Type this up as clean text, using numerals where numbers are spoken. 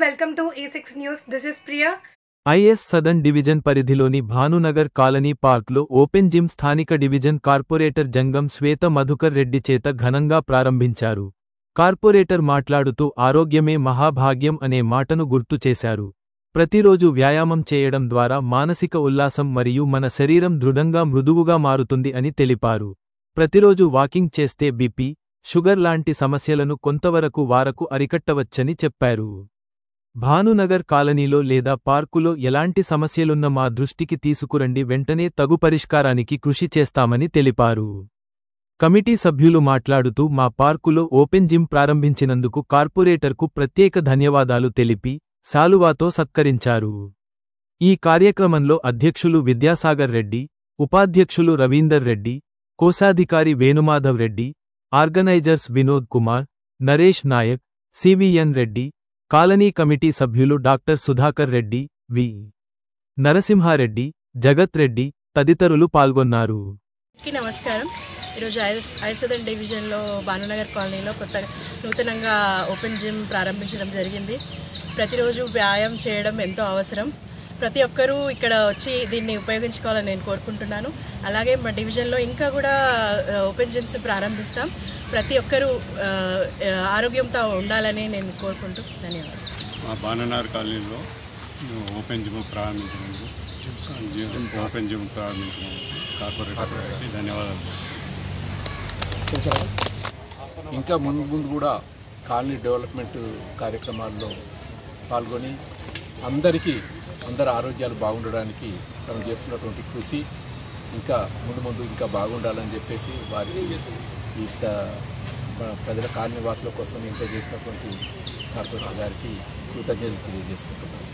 welcome to A6 News. This is Priya. Is southern division పరిధిలోని Bhanunagar colony పార్క్లో open gym స్థానిక division corporator జంగం శ్వేత మధుకర్ రెడ్డి చేత ఘనంగా ప్రారంభించారు. కార్పొరేటర్ మాట్లాడుతూ ఆరోగ్యమే మహాభాగ్యం అనే మాటను గుర్తు చేశారు. ప్రతిరోజు వ్యాయామం చేయడం ద్వారా మానసిక ఉల్లాసం మరియు మన శరీరం దృఢంగా మృదువుగా మారుతుంది అని తెలిపారు. ప్రతిరోజు వాకింగ్ చేస్తే బీపీ, షుగర్ లాంటి సమస్యలను కొంతవరకు వారకు అరికట్టవచ్చని చెప్పారు. భానునగర్ కాలనీలో లేదా పార్కులో ఎలాంటి సమస్యలున్న మా దృష్టికి తీసుకురండి, వెంటనే తగు పరిష్కారానికి కృషి చేస్తామని తెలిపారు. కమిటీ సభ్యులు మాట్లాడుతూ మా పార్కులో ఓపెన్ జిమ్ ప్రారంభించినందుకు కార్పొరేటర్కు ప్రత్యేక ధన్యవాదాలు తెలిపి శాలువాతో సత్కరించారు. ఈ కార్యక్రమంలో అధ్యక్షులు విద్యాసాగర్ రెడ్డి, ఉపాధ్యక్షులు రవీందర్ రెడ్డి, కోశాధికారి Venumadhav Reddy, organisers Vinod Kumar, Naresh Naik, CVN Reddy, colony committee సభ్యులు డాక్టర్ సుధాకర్ రెడ్డి, వి నరసింహారెడ్డి, జగత్ రెడ్డి తదితరులు పాల్గొన్నారు. నమస్కారం. ఈరోజు ఐసదన్ డివిజన్లో భానునగర్ కాలనీలో నూతనంగా ఓపెన్ జిమ్ ప్రారంభించడం జరిగింది. ప్రతిరోజు వ్యాయామం చేయడం ఎంతో అవసరం. ప్రతి ఒక్కరూ ఇక్కడ వచ్చి దీన్ని ఉపయోగించుకోవాలని నేను కోరుకుంటున్నాను. అలాగే మా డివిజన్లో ఇంకా కూడా ఓపెన్ జిమ్స్ ప్రారంభిస్తాం. ప్రతి ఒక్కరూ ఆరోగ్యంతో ఉండాలని నేను కోరుకుంటూ ధన్యవాదాలు. మా భానునగర్ కాలనీలో ఓపెన్ జిమ్ ప్రారంభించినందుకు కార్పొరేటర్కి ధన్యవాదాలు. ఇంకా ముందు కూడా కాలనీ డెవలప్మెంట్ కార్యక్రమాల్లో పాల్గొని అందరి ఆరోగ్యాలు బాగుండడానికి తను చేస్తున్నటువంటి కృషి ఇంకా ముందు ఇంకా బాగుండాలని చెప్పేసి వారికి ప్రజల కాలనీ వాసుల కోసం ఇంత చేసినటువంటి కార్పొరేటర్ గారికి కృతజ్ఞతలు తెలియజేసుకుంటున్నాను.